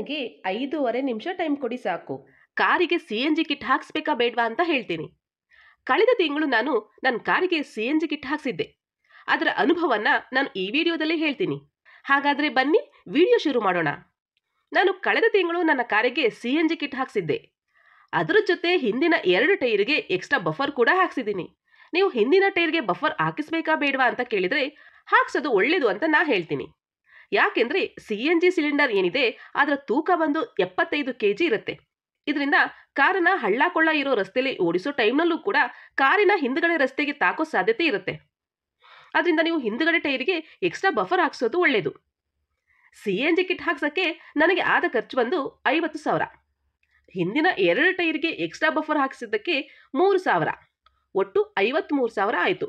ನನಗೆ 5.5 ನಿಮಿಷ ಟೈಮ್ ಕೊಡಿ ಸಾಕು. ಕಾರಿಗೆ CNG ಕಿಟ್ ಹಾಕ್ಸ್ಬೇಕಾ ಬೇಡ್ವಾ ಅಂತ ಹೇಳ್ತೀನಿ. ಕಳೆದ ತಿಂಗಳು ನಾನು ನನ್ನ ಕಾರಿಗೆ CNG ಕಿಟ್ ಹಾಕ್ಸಿದ್ದೆ. ಅದರ ಅನುಭವನ ನಾನು ಈ ವಿಡಿಯೋದಲ್ಲಿ ಹೇಳ್ತೀನಿ. ಹಾಗಾದ್ರೆ ಬನ್ನಿ ವಿಡಿಯೋ ಶುರು ಮಾಡೋಣ. ನಾನು ಕಳೆದ ತಿಂಗಳು ನನ್ನ ಕಾರಿಗೆ CNG ಕಿಟ್ ಹಾಕ್ಸಿದ್ದೆ. ಅದರ ಜೊತೆ ಹಿಂದಿನ 2 ಟೈರ್ಗೆ ಎಕ್ಸ್ಟ್ರಾ ಬಫರ್ ಕೂಡ ಹಾಕ್ಸಿದ್ದೀನಿ. ನೀವು ಹಿಂದಿನ ಟೈರ್ಗೆ ಬಫರ್ ಹಾಕಿಸ್ಬೇಕಾ ಬೇಡ್ವಾ ಅಂತ ಕೇಳಿದ್ರೆ ಹಾಕ್ಸೋದು ಒಳ್ಳೇದು ಅಂತ ನಾ ಹೇಳ್ತೀನಿ. ಯಾಕೆಂದ್ರೆ CNG ಸಿಲಿಂಡರ್ ಏನಿದೆ ಅದರ ತೂಕ ಬಂದು 75 kg ಇರುತ್ತೆ. ಇದರಿಂದ ಕಾರನ್ನ ಹಳ್ಳ ಕೊಳ್ಳ ಇರೋ ರಸ್ತೆಯಲ್ಲಿ ಓಡಿಸೋ ಟೈಮ್ನಲ್ಲೂ ಕೂಡ ಕಾರಿನ ಹಿಂದ್ಗಡೆ ರಸ್ತೆಗೆ ತಾಕೋ ಸಾಧ್ಯತೆ ಇರುತ್ತೆ. ಅದರಿಂದ ನೀವು ಹಿಂದ್ಗಡೆ ಟೈರ್ಗೆ ಎಕ್ಸ್ಟ್ರಾ ಬಫರ್ ಹಾಕ್ಸೋದು ಒಳ್ಳೇದು. CNG ಕಿಟ್ ಹಾಕ್ಸೋಕ್ಕೆ ನನಗೆ ಆದ ಖರ್ಚು ಬಂದು 50,000. ಹಿಂದಿನ 2 ಟೈರ್ಗೆ ಎಕ್ಸ್ಟ್ರಾ ಬಫರ್ ಹಾಕಿಸಿದ್ದಕ್ಕೆ 3,000, ಒಟ್ಟು 53,000 ಆಯಿತು.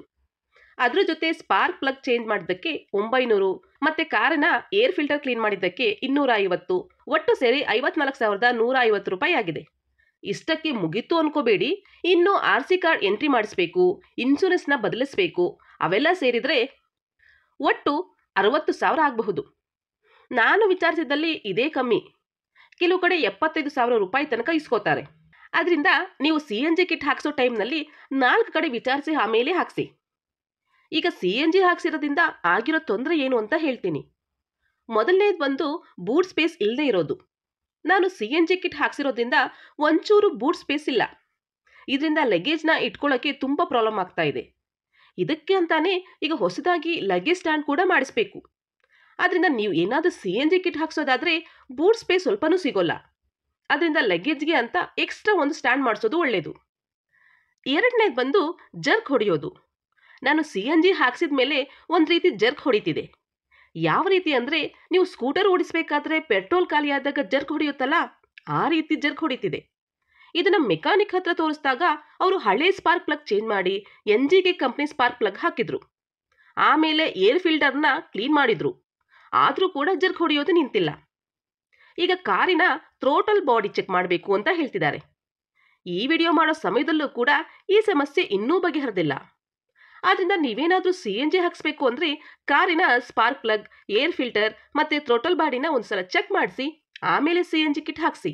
ಅದ್ರ ಜೊತೆ ಸ್ಪಾರ್ಕ್ ಪ್ಲಗ್ ಚೇಂಜ್ ಮಾಡಿದ್ದಕ್ಕೆ 900, ಮತ್ತೆ ಕಾರನ್ನ ಏರ್ ಫಿಲ್ಟರ್ ಕ್ಲೀನ್ ಮಾಡಿದ್ದಕ್ಕೆ 250, ಒಟ್ಟು ಸೇರಿ 54,150 ರೂಪಾಯಿ ಆಗಿದೆ. ಇಷ್ಟಕ್ಕೆ ಮುಗೀತು ಅನ್ಕೋಬೇಡಿ. ಇನ್ನು RC ಕಾರ್ಡ್ ಎಂಟ್ರಿ ಮಾಡಿಸ್ಬೇಕು, ಇನ್ಶೂರೆನ್ಸ್ನ ಬದಲಿಸಬೇಕು, ಅವೆಲ್ಲ ಸೇರಿದ್ರೆ ಒಟ್ಟು 60,000 ಆಗಬಹುದು. ನಾನು ವಿಚಾರಿಸಿದ್ದಲ್ಲಿ ಇದೇ ಕಮ್ಮಿ. ಕೆಲವು ಕಡೆ 75,000 ರೂಪಾಯಿ ತನಕ ಇಸ್ಕೋತಾರೆ. ಅದರಿಂದ ನೀವು CNG ಕಿಟ್ ಹಾಕ್ಸೋ ಟೈಮ್ನಲ್ಲಿ 4 ಕಡೆ ವಿಚಾರಿಸಿ ಆಮೇಲೆ ಹಾಕ್ಸಿ. ಈಗ CNG ಹಾಕ್ಸಿರೋದ್ರಿಂದ ಆಗಿರೋ ತೊಂದರೆ ಏನು ಅಂತ ಹೇಳ್ತೀನಿ. ಮೊದಲನೇದು ಬಂದು ಬೂಟ್ ಸ್ಪೇಸ್ ಇಲ್ಲದೆ ಇರೋದು. ನಾನು CNG ಕಿಟ್ ಹಾಕ್ಸಿರೋದ್ರಿಂದ ಒಂಚೂರು ಬೂಟ್ ಸ್ಪೇಸ್ ಇಲ್ಲ. ಇದರಿಂದ ಲಗೇಜ್ನ ಇಟ್ಕೊಳ್ಳೋಕ್ಕೆ ತುಂಬ ಪ್ರಾಬ್ಲಮ್ ಆಗ್ತಾ ಇದೆ. ಇದಕ್ಕೆ ಅಂತಾನೆ ಈಗ ಹೊಸದಾಗಿ ಲಗೇಜ್ ಸ್ಟ್ಯಾಂಡ್ ಕೂಡ ಮಾಡಿಸ್ಬೇಕು. ಅದರಿಂದ ನೀವು ಏನಾದರೂ CNG ಕಿಟ್ ಹಾಕ್ಸೋದಾದರೆ ಬೂಟ್ ಸ್ಪೇಸ್ ಸ್ವಲ್ಪನೂ ಸಿಗೋಲ್ಲ. ಅದರಿಂದ ಲಗೇಜ್ಗೆ ಅಂತ ಎಕ್ಸ್ಟ್ರಾ ಒಂದು ಸ್ಟ್ಯಾಂಡ್ ಮಾಡಿಸೋದು ಒಳ್ಳೆಯದು. ಎರಡನೇದು ಬಂದು ಜರ್ಕ್ ಹೊಡೆಯೋದು. ನಾನು CNG ಹಾಕ್ಸಿದ ಮೇಲೆ ಒಂದು ರೀತಿ ಜರ್ಕ್ ಹೊಡಿತಿದೆ. ಯಾವ ರೀತಿ ಅಂದರೆ ನೀವು ಸ್ಕೂಟರ್ ಓಡಿಸಬೇಕಾದ್ರೆ ಪೆಟ್ರೋಲ್ ಖಾಲಿಯಾದಾಗ ಜರ್ಕ್ ಹೊಡೆಯುತ್ತಲ್ಲ, ಆ ರೀತಿ ಜರ್ಕ್ ಹೊಡಿತಿದೆ. ಇದನ್ನು ಮೆಕ್ಯಾನಿಕ್ ಹತ್ರ ತೋರಿಸಿದಾಗ ಅವರು ಹಳೆ ಸ್ಪಾರ್ಕ್ ಪ್ಲಗ್ ಚೇಂಜ್ ಮಾಡಿ NGK ಕಂಪ್ನಿ ಸ್ಪಾರ್ಕ್ ಪ್ಲಗ್ ಹಾಕಿದ್ರು. ಆಮೇಲೆ ಏರ್ ಫಿಲ್ಟರ್ನ ಕ್ಲೀನ್ ಮಾಡಿದ್ರು. ಆದರೂ ಕೂಡ ಜರ್ಕ್ ಹೊಡೆಯೋದು ನಿಂತಿಲ್ಲ. ಈಗ ಕಾರಿನ ಥ್ರೋಟಲ್ ಬಾಡಿ ಚೆಕ್ ಮಾಡಬೇಕು ಅಂತ ಹೇಳ್ತಿದ್ದಾರೆ. ಈ ವಿಡಿಯೋ ಮಾಡೋ ಸಮಯದಲ್ಲೂ ಕೂಡ ಈ ಸಮಸ್ಯೆ ಇನ್ನೂ ಬಗೆಹರಿದಿಲ್ಲ. ಆದ್ದರಿಂದ ನೀವೇನಾದರೂ CNG ಹಾಕಿಸ್ಬೇಕು ಅಂದರೆ ಕಾರಿನ ಸ್ಪಾರ್ಕ್ ಪ್ಲಗ್, ಏರ್ ಫಿಲ್ಟರ್ ಮತ್ತು ಥ್ರೋಟಲ್ ಬಾಡಿನ ಒಂದ್ಸಲ ಚೆಕ್ ಮಾಡಿಸಿ ಆಮೇಲೆ CNG ಕಿಟ್ ಹಾಕಿಸಿ.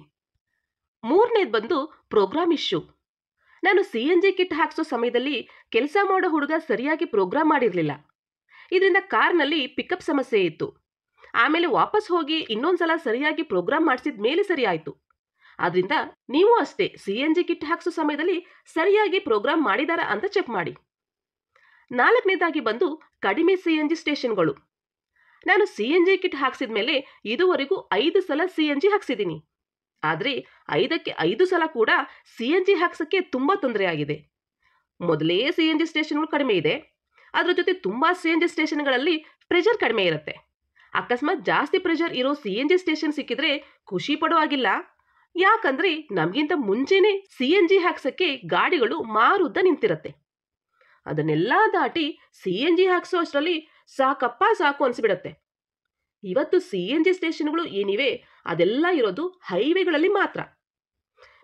ಮೂರನೇದು ಬಂದು ಪ್ರೋಗ್ರಾಮ್ ಇಶ್ಯೂ. ನಾನು CNG ಕಿಟ್ ಹಾಕಿಸೋ ಸಮಯದಲ್ಲಿ ಕೆಲಸ ಮಾಡೋ ಹುಡುಗ ಸರಿಯಾಗಿ ಪ್ರೋಗ್ರಾಮ್ ಮಾಡಿರಲಿಲ್ಲ. ಇದರಿಂದ ಕಾರ್ನಲ್ಲಿ ಪಿಕಪ್ ಸಮಸ್ಯೆ ಇತ್ತು. ಆಮೇಲೆ ವಾಪಸ್ ಹೋಗಿ ಇನ್ನೊಂದ್ಸಲ ಸರಿಯಾಗಿ ಪ್ರೋಗ್ರಾಮ್ ಮಾಡಿಸಿದ ಮೇಲೆ ಸರಿ ಆಯಿತು. ಆದ್ದರಿಂದ ನೀವು ಅಷ್ಟೇ CNG ಕಿಟ್ ಹಾಕಿಸೋ ಸಮಯದಲ್ಲಿ ಸರಿಯಾಗಿ ಪ್ರೋಗ್ರಾಮ್ ಮಾಡಿದಾರಾ ಅಂತ ಚೆಕ್ ಮಾಡಿ. ನಾಲ್ಕನೇದಾಗಿ ಬಂದು ಕಡಿಮೆ CNG ಸ್ಟೇಷನ್ಗಳು. ನಾನು CNG ಕಿಟ್ ಹಾಕ್ಸಿದ ಮೇಲೆ ಇದುವರೆಗೂ 5 ಸಲ CNG ಹಾಕ್ಸಿದ್ದೀನಿ. ಆದರೆ 5ಕ್ಕೆ 5 ಸಲ ಕೂಡ CNG ಹಾಕ್ಸೋಕ್ಕೆ ತುಂಬ ತೊಂದರೆ ಆಗಿದೆ. ಮೊದಲೇ CNG ಸ್ಟೇಷನ್ಗಳು ಕಡಿಮೆ ಇದೆ. ಅದರ ಜೊತೆ ತುಂಬ CNG ಸ್ಟೇಷನ್ಗಳಲ್ಲಿ ಪ್ರೆಷರ್ ಕಡಿಮೆ ಇರುತ್ತೆ. ಅಕಸ್ಮಾತ್ ಜಾಸ್ತಿ ಪ್ರೆಷರ್ ಇರೋ CNG ಸ್ಟೇಷನ್ ಸಿಕ್ಕಿದ್ರೆ ಖುಷಿ ಪಡೋ ಆಗಿಲ್ಲ. ಯಾಕಂದ್ರೆ ನಮಗಿಂತ ಮುಂಚೆನೇ CNG ಹಾಕ್ಸೋಕ್ಕೆ ಗಾಡಿಗಳು ಮಾರುದ್ದ ನಿಂತಿರುತ್ತೆ. ಅದನ್ನೆಲ್ಲ ದಾಟಿ CNG ಹಾಕ್ಸೋ ಅಷ್ಟರಲ್ಲಿ ಸಾಕಪ್ಪ ಸಾಕು ಅನಿಸ್ಬಿಡತ್ತೆ. ಇವತ್ತು CNG ಸ್ಟೇಷನ್ಗಳು ಏನಿವೆ ಅದೆಲ್ಲ ಇರೋದು ಹೈವೇಗಳಲ್ಲಿ ಮಾತ್ರ.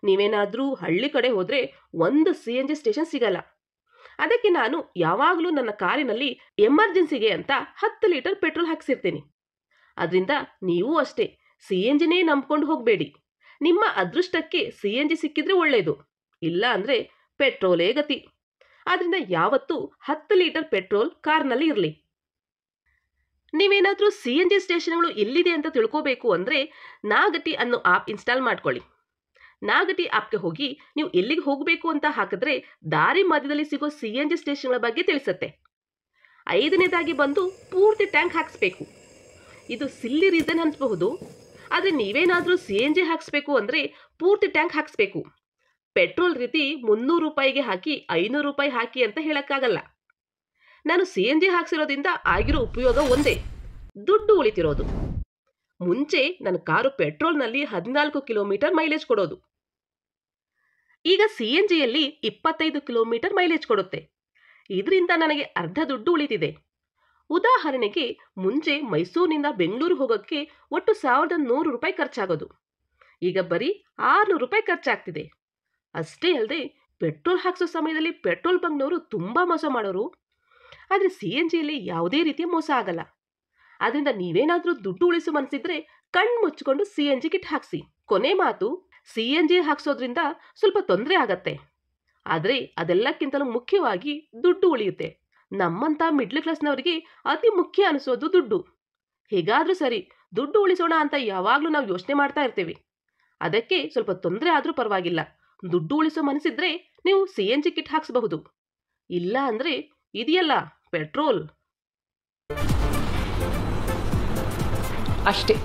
ನೀವೇನಾದರೂ ಹಳ್ಳಿ ಕಡೆ ಹೋದರೆ ಒಂದು CNG ಸ್ಟೇಷನ್ ಸಿಗಲ್ಲ. ಅದಕ್ಕೆ ನಾನು ಯಾವಾಗಲೂ ನನ್ನ ಕಾರಿನಲ್ಲಿ ಎಮರ್ಜೆನ್ಸಿಗೆ ಅಂತ 10 ಲೀಟರ್ ಪೆಟ್ರೋಲ್ ಹಾಕ್ಸಿರ್ತೀನಿ. ಅದರಿಂದ ನೀವು ಅಷ್ಟೇ CNGನೇ ನಂಬ್ಕೊಂಡು ಹೋಗಬೇಡಿ. ನಿಮ್ಮ ಅದೃಷ್ಟಕ್ಕೆ CNG ಸಿಕ್ಕಿದ್ರೆ ಒಳ್ಳೆಯದು, ಇಲ್ಲ ಅಂದರೆ ಪೆಟ್ರೋಲೇ ಗತಿ. ಆದ್ದರಿಂದ ಯಾವತ್ತೂ 10 ಲೀಟರ್ ಪೆಟ್ರೋಲ್ ಕಾರ್ನಲ್ಲಿ ಇರಲಿ. ನೀವೇನಾದರೂ CNG ಸ್ಟೇಷನ್ಗಳು ಎಲ್ಲಿದೆ ಅಂತ ತಿಳ್ಕೋಬೇಕು ಅಂದರೆ ನಾಗಟಿ ಅನ್ನೋ ಆ್ಯಪ್ ಇನ್ಸ್ಟಾಲ್ ಮಾಡ್ಕೊಳ್ಳಿ. ನಾಗಟಿ ಆ್ಯಪ್ಗೆ ಹೋಗಿ ನೀವು ಎಲ್ಲಿಗೆ ಹೋಗಬೇಕು ಅಂತ ಹಾಕಿದ್ರೆ ದಾರಿ ಮಧ್ಯದಲ್ಲಿ ಸಿಗೋ CNG ಸ್ಟೇಷನ್ಗಳ ಬಗ್ಗೆ ತಿಳಿಸುತ್ತೆ. 5ನೇದಾಗಿ ಬಂದು ಪೂರ್ತಿ ಟ್ಯಾಂಕ್ ಹಾಕಿಸ್ಬೇಕು. ಇದು ಸಿಲ್ಲಿ ರೀಸನ್ ಅನಿಸಬಹುದು, ಆದರೆ ನೀವೇನಾದರೂ CNG ಹಾಕಿಸ್ಬೇಕು ಅಂದರೆ ಪೂರ್ತಿ ಟ್ಯಾಂಕ್ ಹಾಕಿಸ್ಬೇಕು. ಪೆಟ್ರೋಲ್ ರೀತಿ 300 ರೂಪಾಯಿಗೆ ಹಾಕಿ 500 ರೂಪಾಯಿ ಹಾಕಿ ಅಂತ ಹೇಳೋಕ್ಕಾಗಲ್ಲ. ನಾನು CNG ಹಾಕ್ಸಿರೋದ್ರಿಂದ ಆಗಿರೋ ಉಪಯೋಗ ಒಂದೇ, ದುಡ್ಡು ಉಳಿತಿರೋದು. ಮುಂಚೆ ನನ್ನ ಕಾರು ಪೆಟ್ರೋಲ್ನಲ್ಲಿ 14 ಕಿಲೋಮೀಟರ್ ಮೈಲೇಜ್ ಕೊಡೋದು. ಈಗ CNGಯಲ್ಲಿ 25 ಕಿಲೋಮೀಟರ್ ಮೈಲೇಜ್ ಕೊಡುತ್ತೆ. ಇದರಿಂದ ನನಗೆ ಅರ್ಧ ದುಡ್ಡು ಉಳಿತಿದೆ. ಉದಾಹರಣೆಗೆ ಮುಂಚೆ ಮೈಸೂರಿನಿಂದ ಬೆಂಗಳೂರು ಹೋಗೋಕ್ಕೆ ಒಟ್ಟು 1,100 ರೂಪಾಯಿ ಖರ್ಚಾಗೋದು. ಈಗ ಬರೀ 600 ರೂಪಾಯಿ ಖರ್ಚಾಗ್ತಿದೆ. ಅಷ್ಟೇ ಅಲ್ಲದೆ ಪೆಟ್ರೋಲ್ ಹಾಕ್ಸೋ ಸಮಯದಲ್ಲಿ ಪೆಟ್ರೋಲ್ ಬಂಕ್ನವರು ತುಂಬ ಮೋಸ ಮಾಡೋರು. ಆದರೆ CNGಯಲ್ಲಿ ಯಾವುದೇ ರೀತಿಯ ಮೋಸ ಆಗಲ್ಲ. ಅದರಿಂದ ನೀವೇನಾದರೂ ದುಡ್ಡು ಉಳಿಸೋ ಮನಸ್ಸಿದ್ರೆ ಕಣ್ಣು ಮುಚ್ಚಿಕೊಂಡು CNG ಕಿಟ್ ಹಾಕ್ಸಿ. ಕೊನೆ ಮಾತು, CNG ಹಾಕ್ಸೋದ್ರಿಂದ ಸ್ವಲ್ಪ ತೊಂದರೆ ಆಗತ್ತೆ, ಆದರೆ ಅದೆಲ್ಲಕ್ಕಿಂತಲೂ ಮುಖ್ಯವಾಗಿ ದುಡ್ಡು ಉಳಿಯುತ್ತೆ. ನಮ್ಮಂಥ ಮಿಡ್ಲ್ ಕ್ಲಾಸ್ನವರಿಗೆ ಅತಿ ಮುಖ್ಯ ಅನಿಸೋದು ದುಡ್ಡು. ಹೇಗಾದ್ರೂ ಸರಿ ದುಡ್ಡು ಉಳಿಸೋಣ ಅಂತ ಯಾವಾಗಲೂ ನಾವು ಯೋಚನೆ ಮಾಡ್ತಾ ಇರ್ತೀವಿ. ಅದಕ್ಕೆ ಸ್ವಲ್ಪ ತೊಂದರೆ ಆದರೂ ಪರವಾಗಿಲ್ಲ, ದುಡ್ಡು ಉಳಿಸೋ ಮನಸ್ಸಿದ್ರೆ ನೀವು CNG ಕಿಟ್ ಹಾಕ್ಸಬಹುದು. ಇಲ್ಲ ಅಂದ್ರೆ ಇದೆಯಲ್ಲ ಪೆಟ್ರೋಲ್, ಅಷ್ಟೇ.